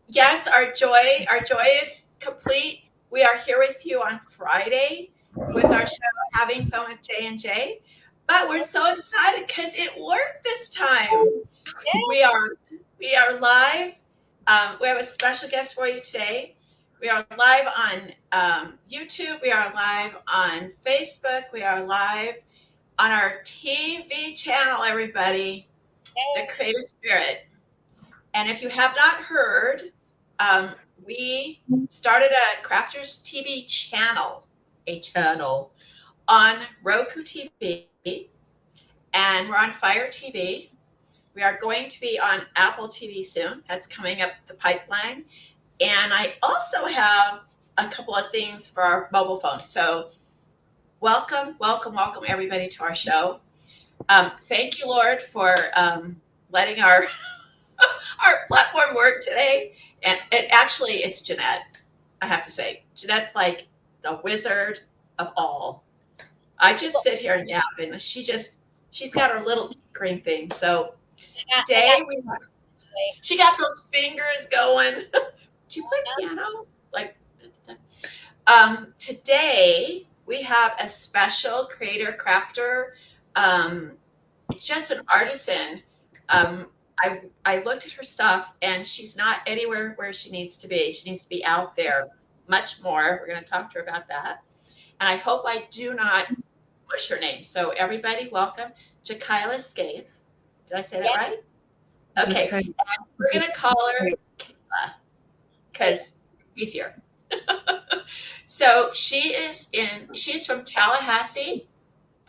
Yes, our joy is complete. We are here with you on Friday with our show Having Fun with J and J. But we're so excited because it worked this time. We are we are live. We have a special guest for you today. We are live on YouTube. We are live on Facebook. We are live on our TV channel. Everybody, the Creative Spirit. And if you have not heard, um, we started a Crafters TV channel, on Roku TV, and we're on Fire TV. We are going to be on Apple TV soon. That's coming up the pipeline. And I also have a couple of things for our mobile phones. So welcome, welcome, welcome everybody to our show. Thank you, Lord, for letting our platform work today. And it's Jeanette. I have to say, Jeanette's like the wizard of all. I just sit here and yap, and she's got her little tinkering thing. So today she got those fingers going. Do you play piano? Like, today we have a special creator crafter, just an artisan. I looked at her stuff, and she's not anywhere where she needs to be. She needs to be out there much more. We're going to talk to her about that. And I hope I do not push her name. So everybody, welcome Jakila Scaife. Did I say that right? Okay. And we're going to call her Kayla because it's easier. So she's from Tallahassee.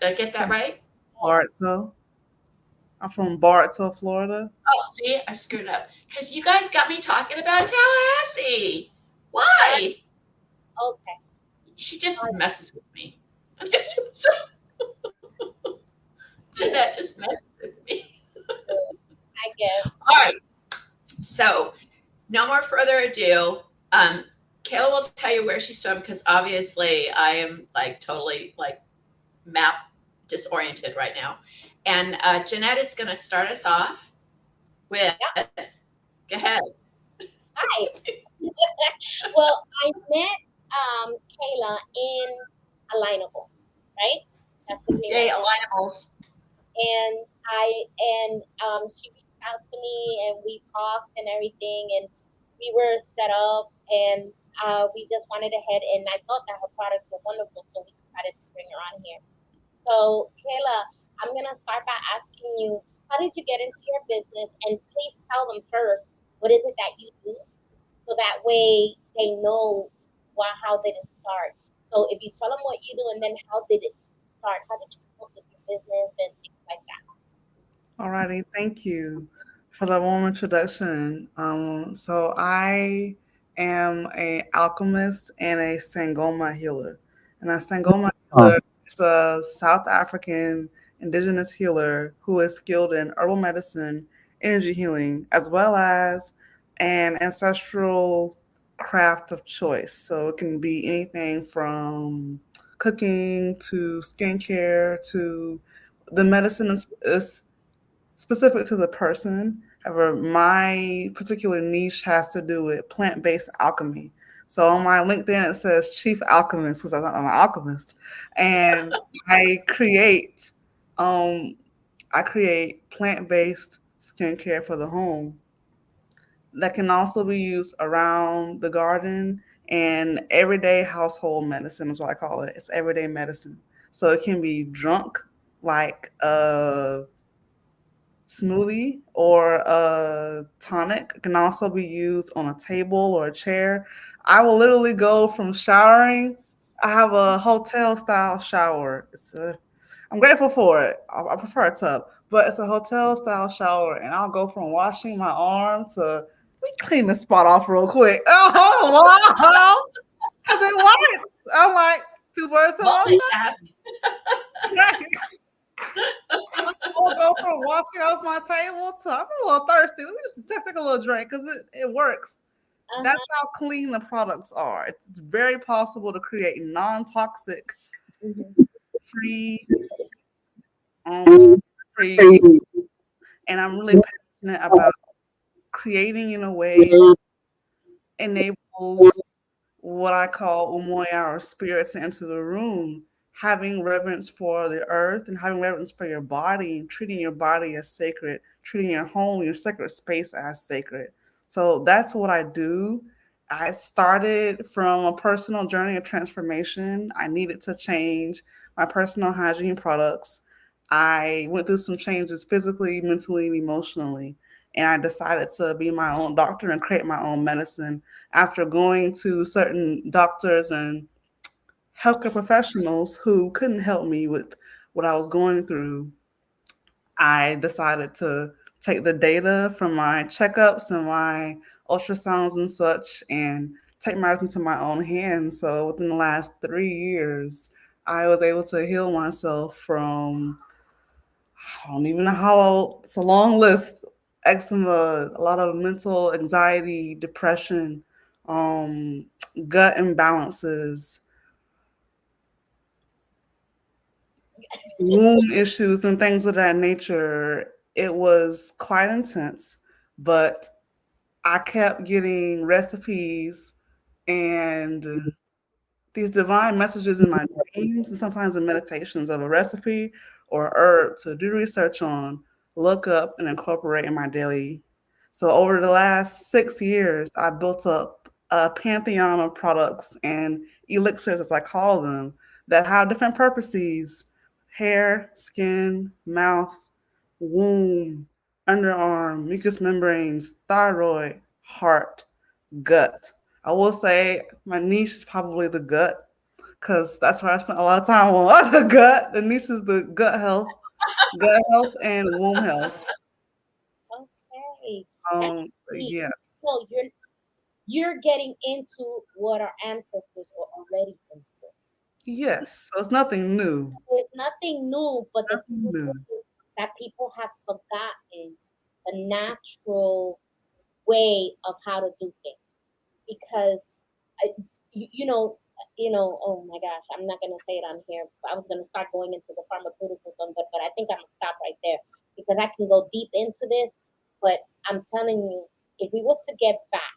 Did I get that right? Bartow. I'm from Bartow, Florida. Oh, see, I screwed up because you guys got me talking about Tallahassee. Why? Okay. She just messes with me. Jeanette just messes with me. I guess. All right. So, no more further ado. Kayla will tell you where she's from because obviously I am like totally like map disoriented right now. And Jeanette is going to start us off with, go ahead. Hi. Well, I met Kayla in Alignable, right? That's the name. Yay, Alignables. And she reached out to me, and we talked and everything, and we were set up, and we just wanted to head, and I thought that her products were wonderful, so we decided to bring her on here. So, Kayla, I'm going to start by asking you, how did you get into your business? And please tell them first, what is it that you do? So that way they know how did it start. So if you tell them what you do and then how did it start? How did you come up with your business and things like that? Alrighty, thank you for the warm introduction. So I am an alchemist and a Sangoma healer. And a Sangoma healer is a South African indigenous healer who is skilled in herbal medicine, energy healing, as well as an ancestral craft of choice. So it can be anything from cooking to skincare to the medicine is specific to the person. However, my particular niche has to do with plant-based alchemy. So on my LinkedIn, it says Chief Alchemist because I'm an alchemist, and I create plant-based skincare for the home that can also be used around the garden, and everyday household medicine is what I call it. It's everyday medicine. So it can be drunk like a smoothie or a tonic. It can also be used on a table or a chair. I will literally go from showering. I have a hotel style shower. I'm grateful for it. I prefer a tub, but it's a hotel style shower, and I'll go from washing my arm to we clean the spot off real quick. Oh wow! Because it works. I'm like 2 birds with one stone. I'll go from washing off my table to I'm a little thirsty. Let me just take a little drink because it works. That's how clean the products are. It's very possible to create non-toxic, free, free. And I'm really passionate about creating in a way enables what I call umoya or spirits to enter the room, having reverence for the earth and having reverence for your body, and treating your body as sacred, treating your home, your sacred space as sacred. So that's what I do. I started from a personal journey of transformation. I needed to change my personal hygiene products. I went through some changes physically, mentally, and emotionally. And I decided to be my own doctor and create my own medicine after going to certain doctors and healthcare professionals who couldn't help me with what I was going through. I decided to take the data from my checkups and my ultrasounds and such and take matters into my own hands. So within the last 3 years, I was able to heal myself from, I don't even know how, it's a long list, eczema, a lot of mental anxiety, depression, um, gut imbalances, womb issues, and things of that nature. It was quite intense, but I kept getting recipes and these divine messages in my dreams and sometimes in meditations of a recipe or herb to do research on, look up, and incorporate in my daily. So over the last 6 years, I built up a pantheon of products and elixirs, as I call them, that have different purposes: hair, skin, mouth, womb, underarm, mucous membranes, thyroid, heart, gut. I will say my niche is probably the gut because that's where I spent a lot of time on the gut. The niche is the gut health and womb health. Okay, that's neat. Yeah, So you're getting into what our ancestors were already into. yes. So it's nothing new. So it's nothing new, but the Nothing truth new. is that people have forgotten the natural way of how to do things because I, oh my gosh, I'm not gonna say it on here. I was gonna start going into the pharmaceutical one, but I think I'm gonna stop right there because I can go deep into this. But I'm telling you, if we was to get back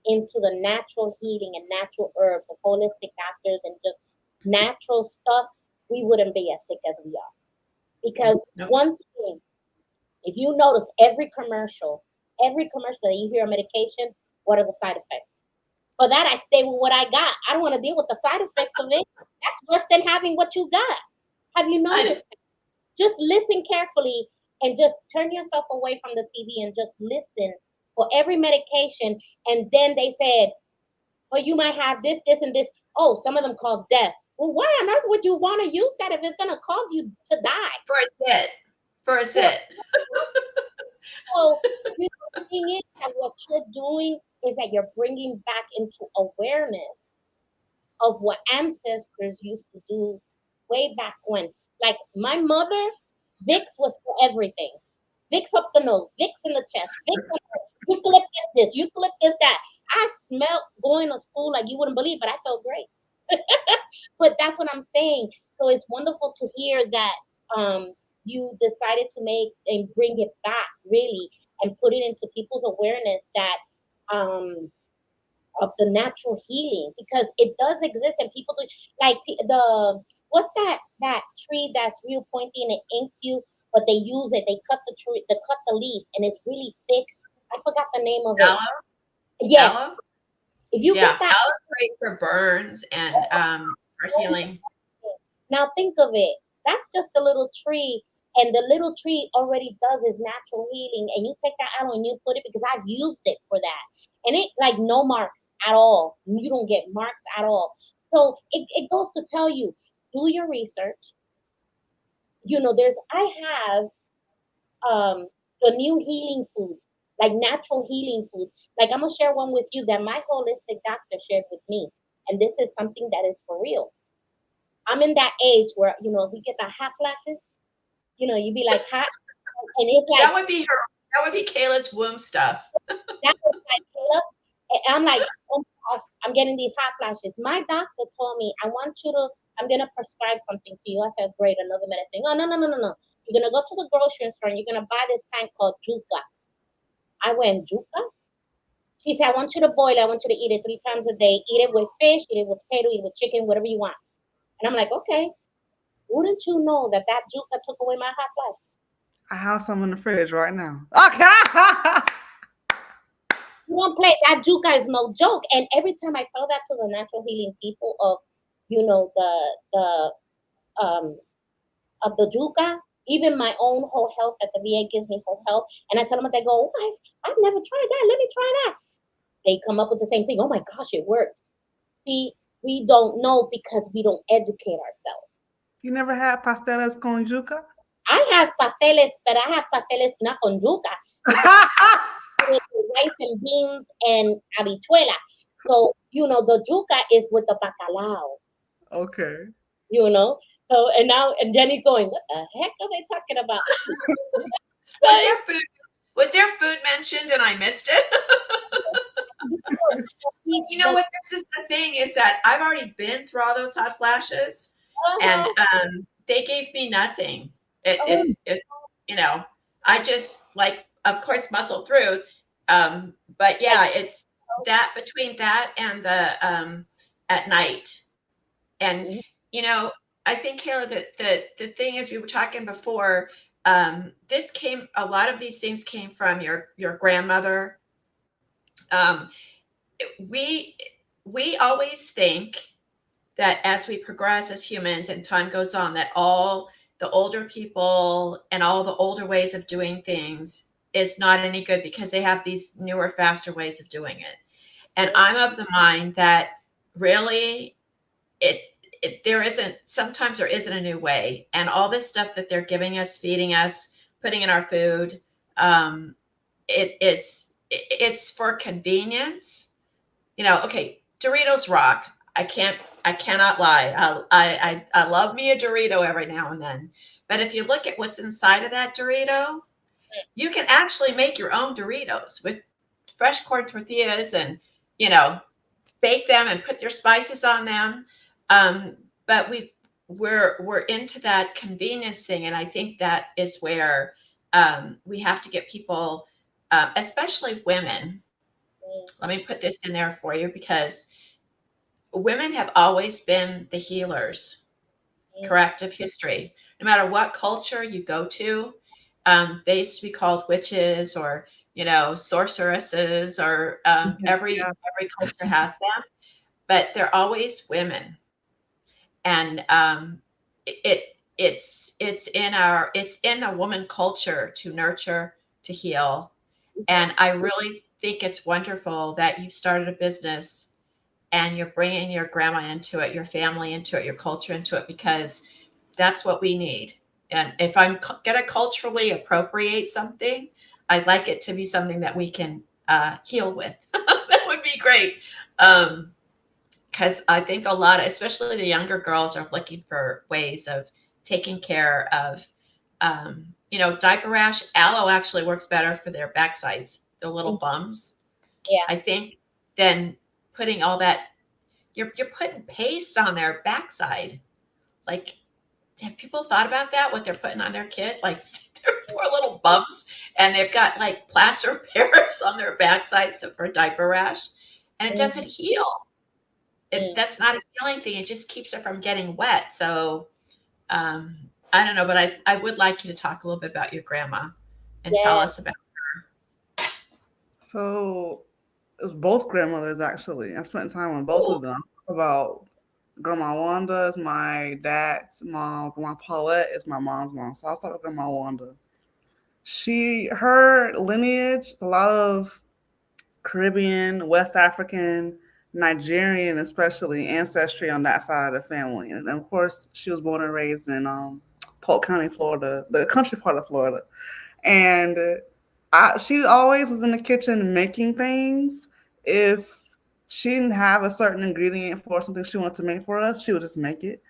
into the natural healing and natural herbs, the holistic doctors and just natural stuff, we wouldn't be as sick as we are. Because Nope. one thing, if you notice every commercial that you hear a medication, what are the side effects? For that, I stay with what I got. I don't want to deal with the side effects of it. That's worse than having what you got. Have you I, noticed? Just listen carefully and just turn yourself away from the TV and just listen for every medication. And then they said, well, you might have this, this, and this. Oh, some of them cause death. Well, why on earth would you want to use that if it's going to cause you to die? for a sit. For a Yeah. sit. So, the thing is that what you're doing is that you're bringing back into awareness of what ancestors used to do way back when. Like my mother, Vicks was for everything. Vicks up the nose, Vicks in the chest, Vicks on the eucalyptus this, eucalyptus that. I smelled going to school like you wouldn't believe, but I felt great. But that's what I'm saying. So it's wonderful to hear that you decided to make and bring it back really and put it into people's awareness that of the natural healing because it does exist and people do like the what's that tree that's real pointy and it inks you, but they use it. They cut the tree, they cut the leaf, and it's really thick. I forgot the name of it. Aloe. Yes, Aloe. if you get Yeah, that. aloe's great for burns and for healing. Now think of it. That's just a little tree, and the little tree already does its natural healing. And you take that aloe and you put it because I've used it for that, and it like no marks at all. You don't get marks at all. So it goes to tell you, do your research. There's I have the new healing foods, like natural healing foods. Like I'm gonna share one with you that my holistic doctor shared with me, and this is something that is for real. I'm in that age where we get the hot flashes. You be like hot, and it's like That would be her. That would be Kayla's womb stuff. that was like Caleb. And I'm like, oh my gosh, I'm getting these hot flashes. My doctor told me, I'm gonna prescribe something to you. I said, great, another medicine. Oh no, no, no, no, no. You're gonna go to the grocery store and you're gonna buy this plant called Juca. I went, yuca? She said, I want you to boil it. I want you to eat it 3 times a day. Eat it with fish, eat it with potato, eat it with chicken, whatever you want. And I'm like, okay. Wouldn't you know that that yuca took away my hot flash? I have some in the fridge right now. Okay. You don't play. That yuca is no joke. And every time I tell that to the natural healing people of, the of the yuca, even my own whole health at the VA gives me whole health. And I tell them, they go, oh, I've never tried that. Let me try that. They come up with the same thing. Oh my gosh, it worked. See, we don't know because we don't educate ourselves. You never had pastelas con yuca? I have pasteles, but I have pasteles not con yuca. With rice and beans and habichuela. So, the yuca is with the bacalao, Okay. you know. So, and Jenny's going, what the heck are they talking about? Was there food mentioned and I missed it? You know what? This is the thing is that I've already been through all those hot flashes, and they gave me nothing. It's I just like, of course, muscle through. But yeah, it's that between that and the at night, and I think, Kayla, that the thing is, we were talking before. A lot of these things came from your grandmother. Um, we we always think that as we progress as humans and time goes on, that all the older people and all the older ways of doing things is not any good because they have these newer, faster ways of doing it. And I'm of the mind that really it, there isn't, sometimes there isn't a new way. And all this stuff that they're giving us, feeding us, putting in our food, it's for convenience. Okay, Doritos rock. I cannot lie. I love me a Dorito every now and then. But if you look at what's inside of that Dorito, you can actually make your own Doritos with fresh corn tortillas and, you know, bake them and put your spices on them. But we're into that convenience thing, and I think that is where we have to get people, especially women. Let me put this in there for you because women have always been the healers, correct, of history. No matter what culture you go to, they used to be called witches or sorceresses, or every Yeah. culture has them, but they're always women, and it's in the woman culture to nurture, to heal, and I really think it's wonderful that you've started a business and you're bringing your grandma into it, your family into it, your culture into it, because that's what we need. And if I'm going to culturally appropriate something, I'd like it to be something that we can heal with. That would be great. Because I think a lot, especially the younger girls, are looking for ways of taking care of, diaper rash. Aloe actually works better for their backsides, the little bumps. Yeah. I think than putting all that. You're putting paste on their backside. Like, have people thought about that? What they're putting on their kid? Like, they're poor little bumps, and they've got like plaster of Paris on their backside, so for diaper rash, and it doesn't heal. That's not a healing thing. It just keeps it from getting wet. So I don't know, but I would like you to talk a little bit about your grandma and tell us about. So it was both grandmothers actually. I spent time with both of them. About Grandma Wanda is my dad's mom. Grandma Paulette is my mom's mom. So I'll start with Grandma Wanda. Her lineage is a lot of Caribbean, West African, Nigerian, especially ancestry on that side of the family. And of course, she was born and raised in Polk County, Florida, the country part of Florida. And she always was in the kitchen making things. If she didn't have a certain ingredient for something she wanted to make for us, she would just make it.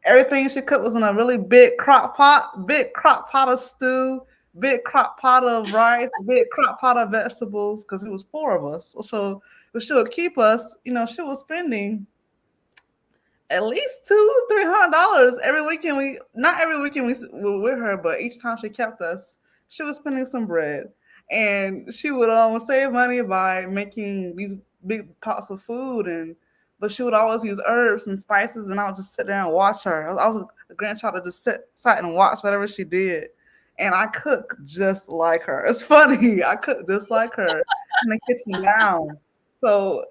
Everything she cooked was in a really big crock pot of stew, big crock pot of rice, big crock pot of vegetables, because it was four of us. So she would keep us, she was spending at least $200-300 every weekend. Not every weekend we were with her, but each time she kept us, she was spending some bread. And she would save money by making these big pots of food, and but she would always use herbs and spices, and I would just sit there and watch her. I was a grandchild to just sat and watch whatever she did, and I cook just like her. It's funny, I cook just like her in the kitchen now. So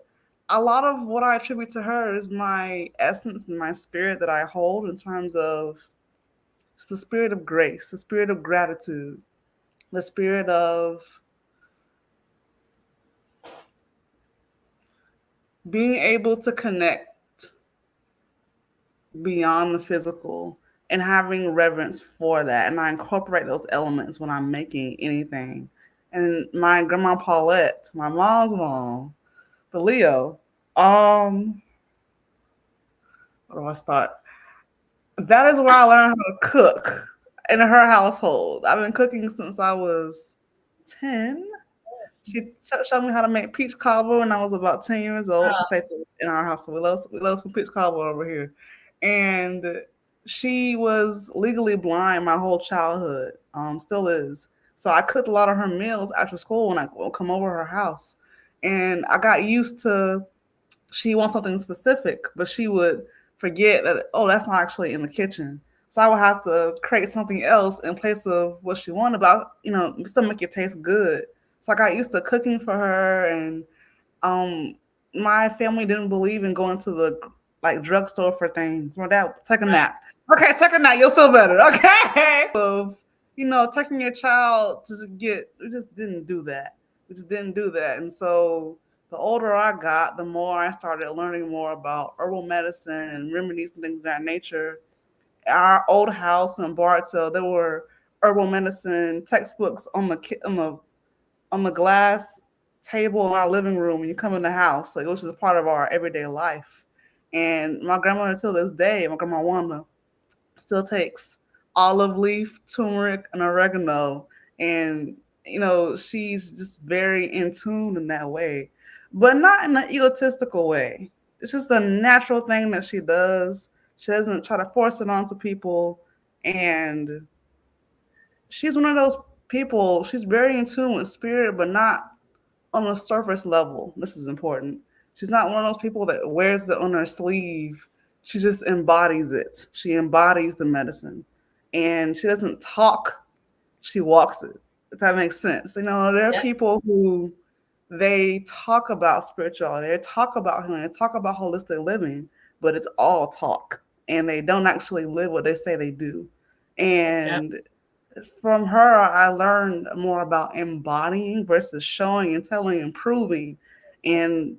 a lot of what I attribute to her is my essence and my spirit that I hold in terms of the spirit of grace, the spirit of gratitude, the spirit of being able to connect beyond the physical and having reverence for that. And I incorporate those elements when I'm making anything. And my grandma Paulette, my mom's mom, the Leo, um, where do I start? That is where I learned how to cook in her household. I've been cooking since I was 10. She showed me how to make peach cobbler when I was about 10 years old. It's a staple in our house. So we love some peach cobbler over here. And she was legally blind my whole childhood, still is. So I cooked a lot of her meals after school when I would come over her house. And I got used to she wants something specific, but she would forget that, oh, that's not actually in the kitchen. So I would have to create something else in place of what she wanted, but still make it taste good. So I got used to cooking for her, and um, my family didn't believe in going to the like drugstore for things. My dad, take a nap. Okay, take a nap. You'll feel better. Okay. Of taking your child to get. We just didn't do that. We just didn't do that. And so the older I got, the more I started learning more about herbal medicine and remedies and things of that nature. Our old house in Bartow, there were herbal medicine textbooks on the glass table in our living room when you come in the house, like which is a part of our everyday life. And my grandmother, till this day, my grandma Wanda, still takes olive leaf, turmeric, and oregano, and she's just very in tune in that way, but not in an egotistical way. It's just a natural thing that she does. She doesn't try to force it onto people, and she's one of those people. She's very in tune with spirit, but not on a surface level. This is important. She's not one of those people that wears it on her sleeve. She just embodies it. She embodies the medicine. And she doesn't talk, she walks it. If that makes sense. There are Yeah. people who they talk about spirituality, they talk about healing, they talk about holistic living, but it's all talk. And they don't actually live what they say they do. Yeah. And from her, I learned more about embodying versus showing and telling and proving. And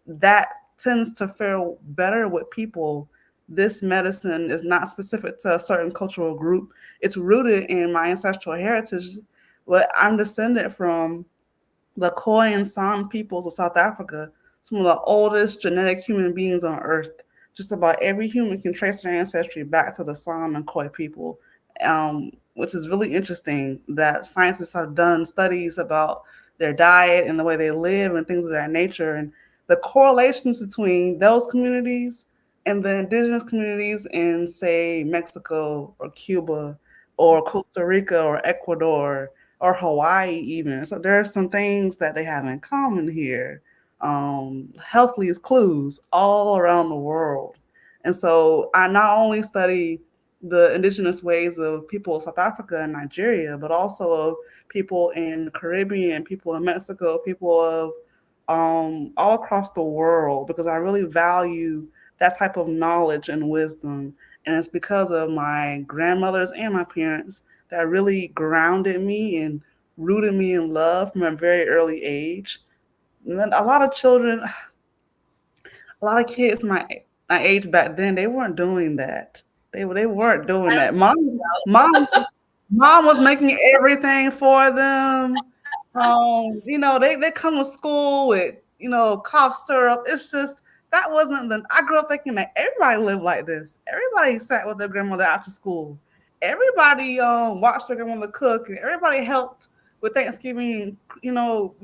that tends to fare better with people. This medicine is not specific to a certain cultural group. It's rooted in my ancestral heritage. But I'm descended from the Khoi and San peoples of South Africa, some of the oldest genetic human beings on Earth. Just about every human can trace their ancestry back to the San and Khoi people, which is really interesting that scientists have done studies about their diet and the way they live and things of that nature. And the correlations between those communities and the indigenous communities in, say, Mexico or Cuba or Costa Rica or Ecuador or Hawaii even. So there are some things that they have in common here. Healthly as clues all around the world. And so I not only study the indigenous ways of people of South Africa and Nigeria, but also of people in the Caribbean, people in Mexico, people of all across the world, because I really value that type of knowledge and wisdom. And it's because of my grandmothers and my parents that really grounded me and rooted me in love from a very early age. And then a lot of children, a lot of kids my age back then, they weren't doing that. They weren't doing I don't that. think Mom Mom was making everything for them. They come to school with, cough syrup. It's just that wasn't the I grew up thinking that everybody lived like this. Everybody sat with their grandmother after school. Everybody watched their grandmother cook, and everybody helped with Thanksgiving. We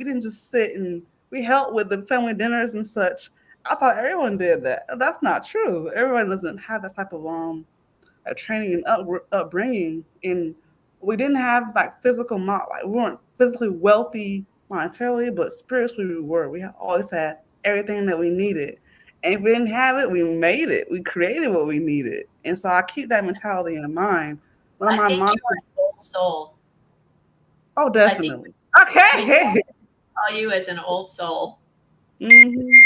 didn't just sit, and we helped with the family dinners and such. I thought everyone did that. That's not true. Everyone doesn't have that type of training and upbringing. And we didn't have like physical, not like we weren't physically wealthy monetarily, but spiritually we were. We always had everything that we needed. And if we didn't have it, we made it. We created what we needed. And so I keep that mentality in mind. One of I my think you are mantras, an old soul. oh, I think definitely. we Okay. call you as an old soul. hmm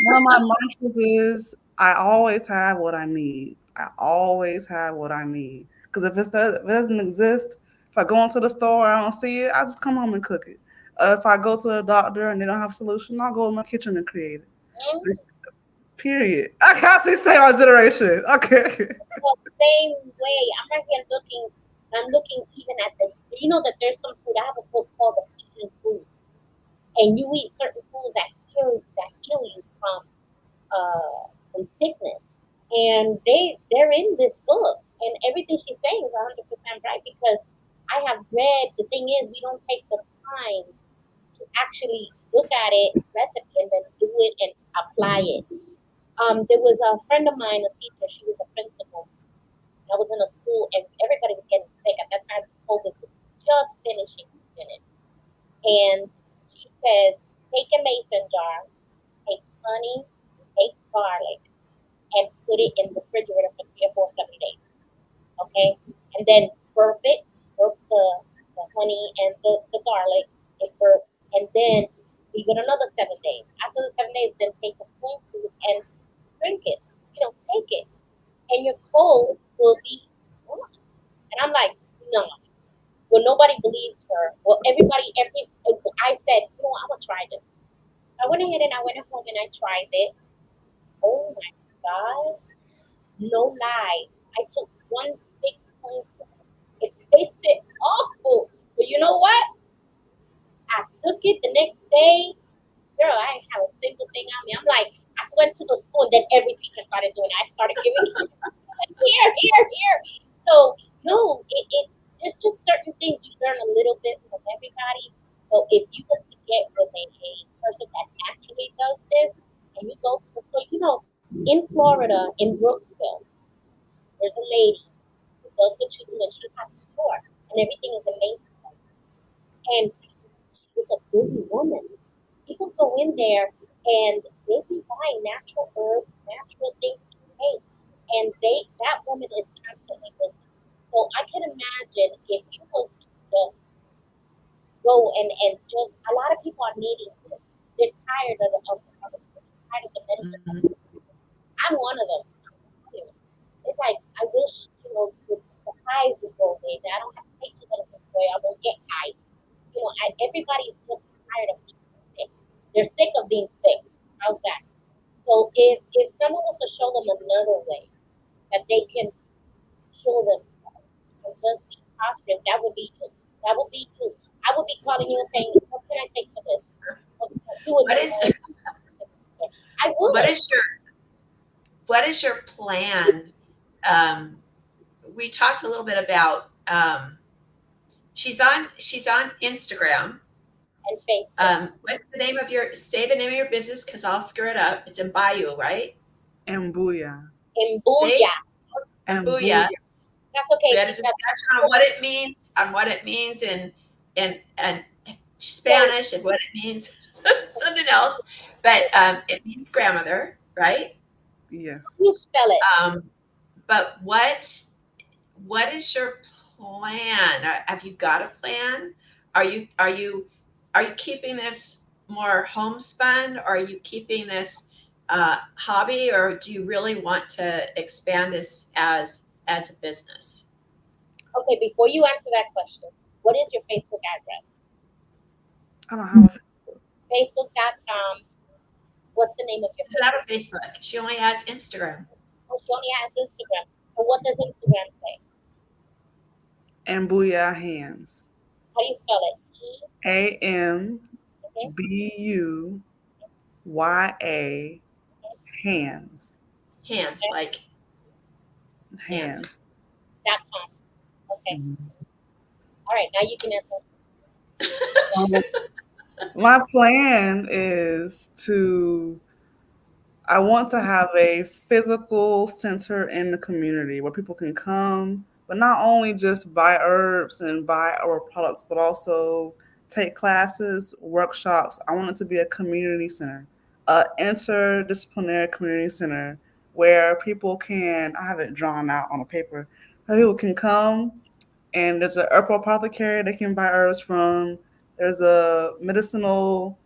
One of my mantras is I always have what I need. I always have what I need. Because if it doesn't exist, if I go into the store, I don't see it, I just come home and cook it. If I go to the doctor and they don't have a solution, I'll go in my kitchen and create Mm, it. Period. I can't say our generation. Okay. the same way. I'm right here looking. I'm looking even at the. You know that there's some food. I have a book called The Eating Food, and you eat certain foods that heal you from sickness. And they're in this book, and everything she's saying is 100% right because I have read. The thing is, we don't take the time to actually look at it, recipe, and then do it and apply it. There was a friend of mine, a teacher. She was a principal. I was in a school, and everybody was getting sick at that time. COVID was just finishing, finished, and she says, take a mason jar, take honey, take garlic, and put it in the refrigerator for 3 or 4, 7 days. Okay, and then burp the honey and the garlic, it burps, and then leave it another 7 days. After the 7 days, then take a spoonful and drink it. Take it, and your cold will be gone. And I'm like, no. Well, nobody believed her. Well, I said, I'm gonna try this. I went ahead and I went home and I tried it. Oh my gosh, no lie. I took one big spoonful. It tasted awful. But you know what? I took it the next day. Girl, I didn't have a single thing on me. I'm like, I went to the school and then every teacher started doing it. I started giving here, here, here. So no, there's just certain things you learn a little bit from everybody. So if you was to get with a person that actually does this, and you go to the store, in Florida, in Brooksville, there's a lady who does what you do, and she has a store, and everything is amazing. And she was a busy woman. People go in there and they be buying natural herbs, natural things to take, and that woman is constantly busy. So I can imagine if you was to just go and just a lot of people are needing this. They're tired of the tired of the medicine. Mhm. I'm one of them. It's like I wish the highs would go away. That I don't have to take too much away. I won't get high. Everybody's just tired of being sick. They're sick of being sick. How's that? So if someone was to show them another way that they can heal themselves and just be prosperous, that would be you. That would be you. I would be calling you and saying, "What can I take for this?" What can I do with What this? is I what would. is your what is your plan? Um, we talked a little bit about she's on Instagram. And Facebook. What's the name of your say the name of your business because I'll screw it up. It's in Bayou, right? And booyah. And See? booyah. And Booyah. booyah. That's We okay had a because discussion on what it means in so Spanish and what it means something else. But it means grandmother, right? Yes. you spell it. Um, but what is your plan? Have you got a plan? Are you keeping this more homespun? Or are you keeping this hobby, or do you really want to expand this as a business? Okay, before you answer that question, what is your Facebook address? I don't have Facebook.com. What's the name of She your doesn't have Facebook? a Facebook. She only has Instagram. Oh, she only has Instagram. So what does Instagram say? and booyah hands. How do you spell it? Okay, AMBUYA hands. Hands, okay, like hands. Hands. .com. Okay. Mhm. All right, now you can answer. Um, my plan is I want to have a physical center in the community where people can come but not only just buy herbs and buy our products, but also take classes, workshops. I want it to be a community center, a interdisciplinary community center where people can, I have it drawn out on a paper, where people can come and there's an herbal apothecary they can buy herbs from. There's a medicinal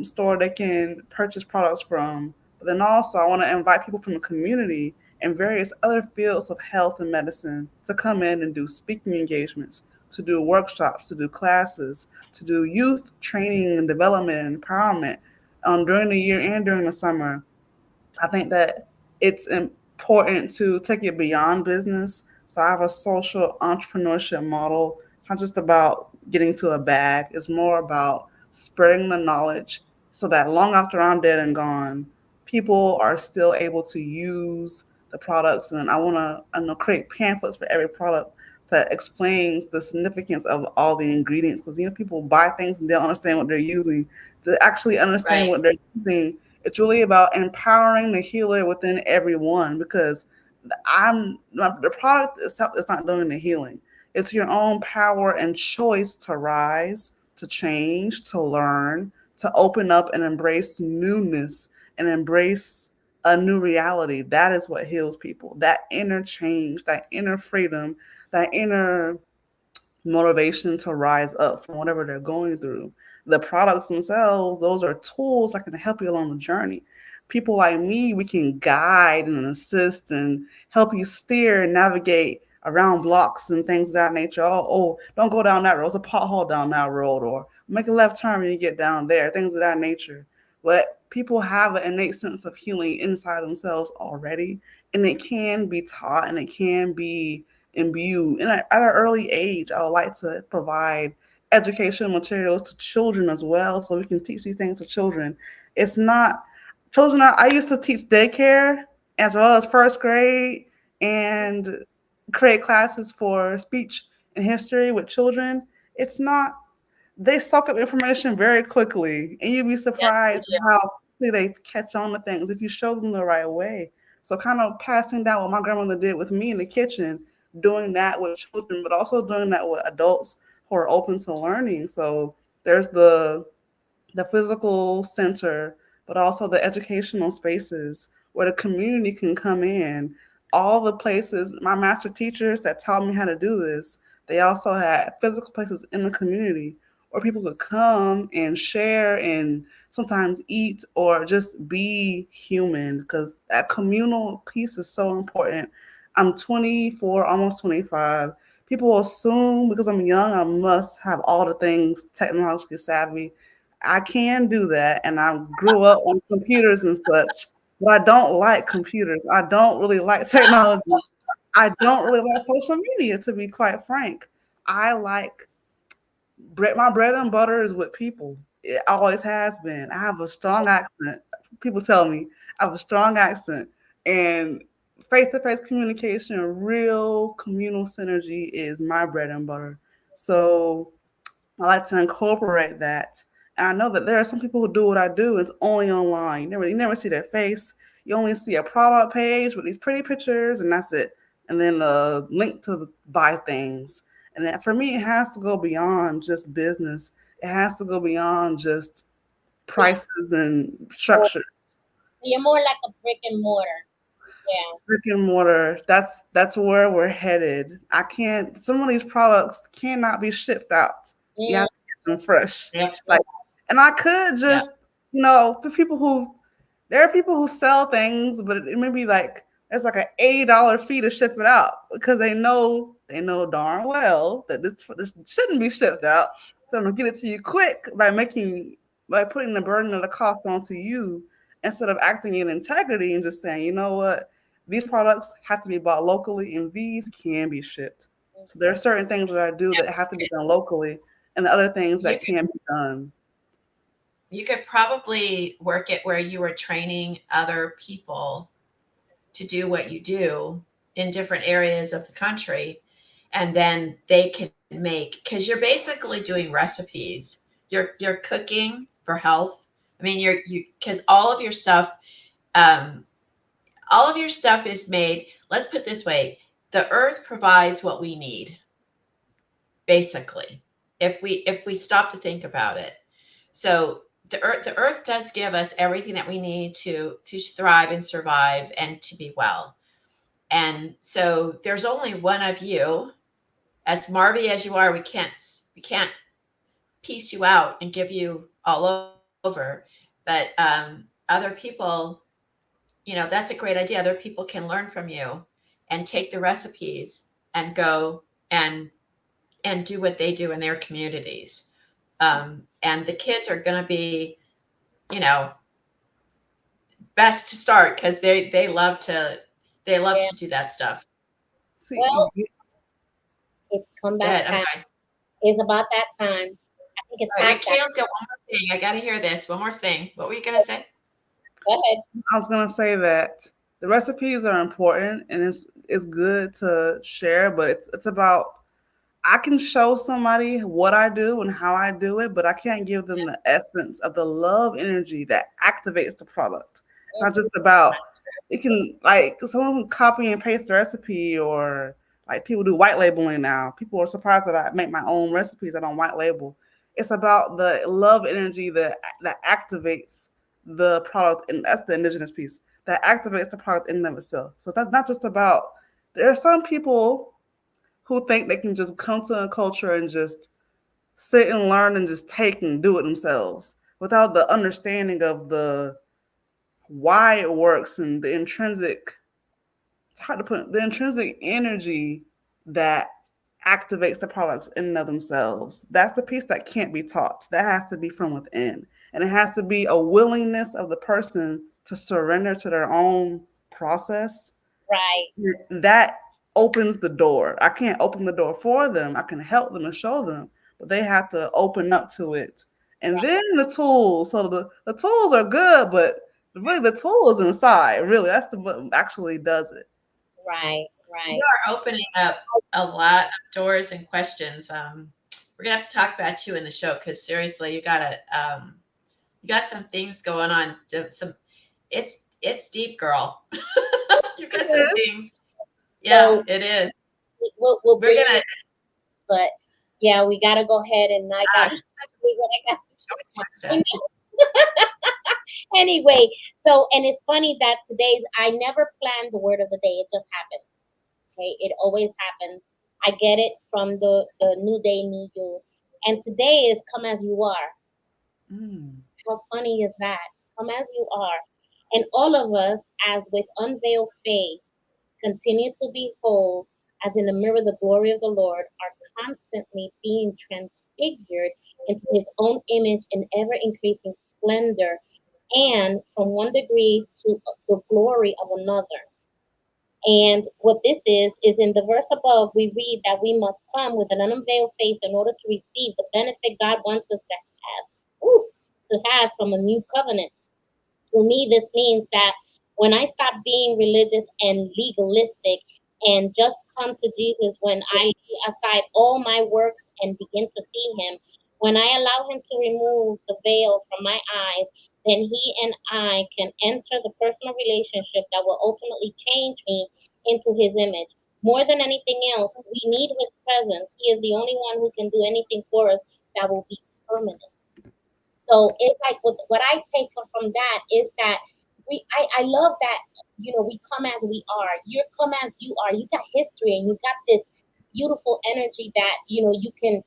store they can purchase products from. But then also, I want to invite people from the community and various other fields of health and medicine to come in and do speaking engagements, to do workshops, to do classes, to do youth training and development and empowerment during the year and during the summer. I think that it's important to take it beyond business. So I have a social entrepreneurship model. It's not just about getting to a bag, it's more about spreading the knowledge so that long after I'm dead and gone, people are still able to use the products. And I want to create pamphlets for every product that explains the significance of all the ingredients. Because people buy things and they don't understand what they're using. To actually understand Right. what they're using, it's really about empowering the healer within everyone because the product itself is not doing the healing. It's your own power and choice to rise, to change, to learn, to open up and embrace newness and embrace a new reality. That is what heals people. That inner change, that inner freedom, that inner motivation to rise up from whatever they're going through. The products themselves, those are tools that can help you along the journey. People like me, we can guide and assist and help you steer and navigate around blocks and things of that nature. Oh, don't go down that road. It's a pothole down that road, or make a left turn when you get down there, things of that nature. But people have an innate sense of healing inside themselves already, and it can be taught and it can be imbue. And at an early age, I would like to provide educational materials to children as well, so we can teach these things to children. It's not children. I used to teach daycare as well as first grade and create classes for speech and history with children. It's not they soak up information very quickly, and you'd be Yes, they surprised do. how quickly they catch on to things if you show them the right way. So, kind of passing down what my grandmother did with me in the kitchen, doing that with children, but also doing that with adults who are open to learning. So, there's the physical center, but also the educational spaces where the community can come in. All the places, my master teachers that taught me how to do this, they also had physical places in the community where people could come and share and sometimes eat or just be human because that communal piece is so important. I'm 24, almost 25. People assume because I'm young, I must have all the things technologically savvy. I can do that, and I grew up on computers and such, but I don't like computers. I don't really like technology. I don't really like social media, to be quite frank. I like my bread and butter is with people. It always has been. I have a strong accent. People tell me I have a strong accent, and face to face communication, real communal synergy is my bread and butter. So I like to incorporate that. And I know that there are some people who do what I do. It's only online. You never see their face. You only see a product page with these pretty pictures, and that's it. And then the link to buy things. And that, for me, it has to go beyond just business. It has to go beyond just Yeah. prices and So structure. you're more like a brick and mortar. Yeah. Brick and mortar. That's where we're headed. I can't. Some of these products cannot be shipped out. You Mm, have to get them fresh. They have to Like, be. and I could Yeah. just, for people who there are people who sell things, but it may be like there's like an $80 fee to ship it out because they know darn well that this shouldn't be shipped out. So I'm gonna get it to you quick by putting the burden of the cost onto you instead of acting in integrity and just saying, you know what, these products have to be bought locally and these can be shipped. So there are certain things that I do that have to be done locally and the other things You that could, can be done. you could probably work it where you were training other people to do what you do in different areas of the country, and then they can make, because you're basically doing recipes. You're cooking for health. I mean, you because um all of your stuff is made. Let's put it this way: the earth provides what we need, basically, if we stop to think about it. So the earth does give us everything that we need to thrive and survive and to be well. And so there's only one of you. As Marvy as you are, we can't piece you out and give you all over. But other people, that's a great idea. Other people can learn from you and take the recipes and go and do what they do in their communities. And the kids are going to be, you know, best to start because they love to Yeah. do that stuff. See, Well, it's Go comeback ahead. I'm time. sorry. It's about that time. I think it's All right, past wait, that. Kale's got one more thing. I got to hear this. One more thing. What were you going to say? Go ahead. I was gonna say that the recipes are important and it's good to share, but it's about I can show somebody what I do and how I do it, but I can't give them the essence of the love energy that activates the product. It's not just about it can like someone who copy and paste the recipe or like people do white labeling now. People are surprised that I make my own recipes. I don't white label. It's about the love energy that activates the product, and that's the indigenous piece that activates the product in and of itself. So it's not just about. There are some people who think they can just come to a culture and just sit and learn and just take and do it themselves without the understanding of the why it works and the intrinsic it's hard to put the intrinsic energy that activates the products in and of themselves. That's the piece that can't be taught. That has to be from within. And it has to be a willingness of the person to surrender to their own process Right, that opens the door. I can't open the door for them. I can help them and show them, but they have to open up to it. And right, then the tools. So the tools are good, but really the tool is inside. Really, that's the what actually does it. right, You right. are opening up a lot of doors and questions. We're gonna have to talk about you in the show because seriously, you got some things going on. Some it's deep, girl. You got some things. Yeah, So it is. we'll We're bring gonna. you, but yeah, we gotta go ahead and I got She's such what I got. she always wants I to. Anyway, so and it's funny that today's I never planned the word of the day. It just happened. Okay, it always happens. I get it from the new day, new you, and today is come as you are. Mm. How funny is that? Come as you are, and all of us, as with unveiled face, continue to behold, as in the mirror, the glory of the Lord, are constantly being transfigured into His own image in ever increasing splendor, and from one degree to the glory of another. And what this is in the verse above, we read that we must come with an unveiled face in order to receive the benefit God wants us to have, ooh, to have from a new covenant. To me, this means that when I stop being religious and legalistic and just come to Jesus, when I lay aside all my works and begin to see Him, when I allow Him to remove the veil from my eyes, then He and I can enter the personal relationship that will ultimately change me into His image. More than anything else, we need His presence. He is the only one who can do anything for us that will be permanent. So it's like what I take from that is that I love that we come as we are. You come as you are. You got history and you got this beautiful energy that you can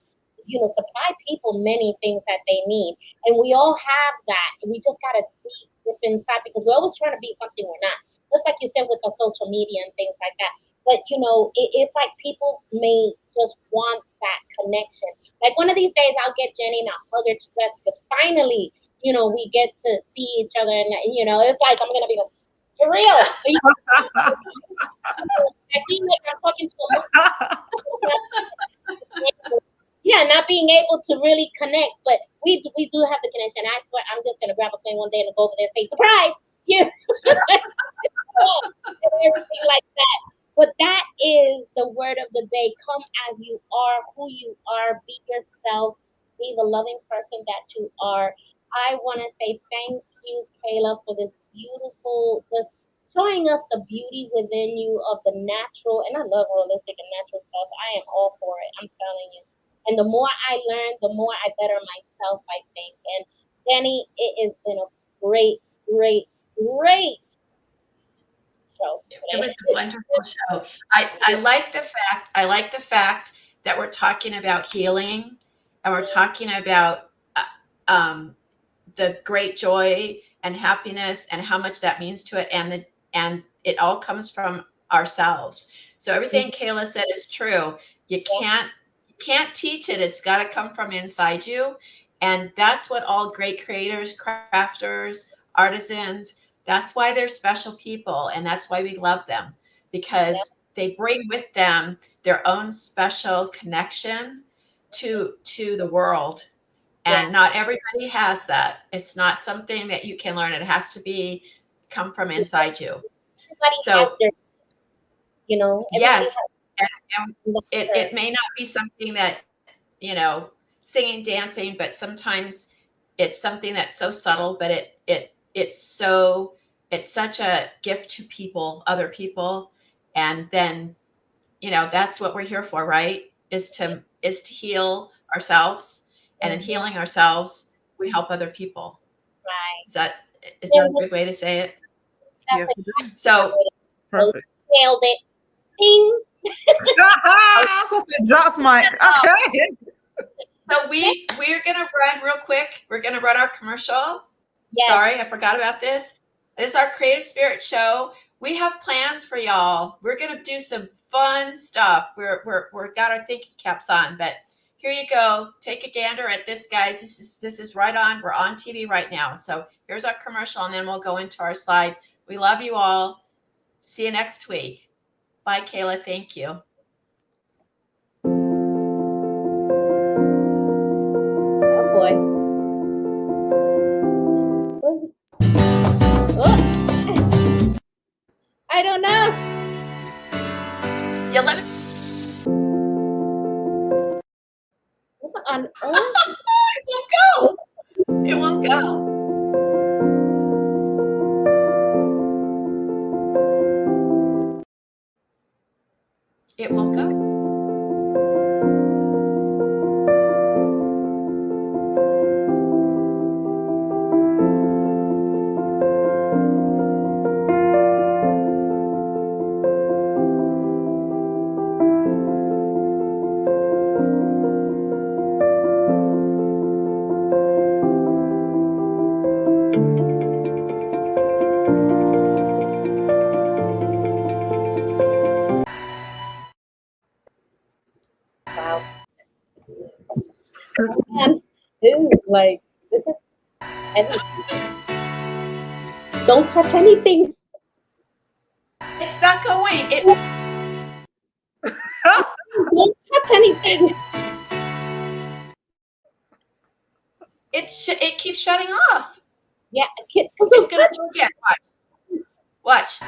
supply people many things that they need, and we all have that. We just gotta see what's inside because we're always trying to be something we're not. Just like you said with the social media and things like that. But it's like people may just want that connection. Like one of these days, I'll get Jenny and I'll hug her to death because finally, we get to see each other, and it's like I'm gonna be like, for real. Are you, I feel like I'm talking to a yeah, not being able to really connect, but we do have the connection. I swear, I'm just gonna grab a plane one day and go over there and say surprise, you, and everything like that. But that is the word of the day. Come as you are, who you are. Be yourself. Be the loving person that you are. I want to say thank you, Kayla, for this beautiful, just showing us the beauty within you of the natural. And I love holistic and natural stuff. I am all for it. I'm telling you. And the more I learn, the more I better myself, I think. And Jenny, it has been a great, great, great show It today. was a wonderful show. I like the fact that we're talking about healing and we're talking about um, the great joy and happiness and how much that means to it, and it all comes from ourselves. So everything Kayla said is true. You can't teach it. It's got to come from inside you, and that's what all great creators, crafters, artisans. That's why they're special people, and that's why we love them, because they bring with them their own special connection to the world. And not everybody has that. It's not something that you can learn. It has to come from inside you. Everybody has So their, everybody yes, has and their, it may not be something that, singing, dancing, but sometimes it's something that's so subtle, but it's such a gift to people, other people. And then, that's what we're here for, right? Is to heal ourselves. And in healing ourselves, we help other people. right. Is that a good way to say it? Yes, it is. So Perfect. Nailed it. Ding. I was supposed to drop mic. Okay. so we're gonna run real quick. We're gonna run our commercial. Yes. Sorry, I forgot about this. This is our Creative Spirit Show. We have plans for y'all. We're gonna do some fun stuff. We're got our thinking caps on, but here you go. Take a gander at this, guys. This is right on. We're on TV right now. So here's our commercial, and then we'll go into our slide. We love you all. See you next week. Bye, Kayla. Thank you. Oh boy. Oh. I don't know. Yeah, let me. What on earth? It won't go. It won't go. It won't go. Wow. And this is like, this is heavy. Don't touch anything. It's not going. Don't touch anything. It keeps shutting off. Yeah, It's gonna do it again. Watch.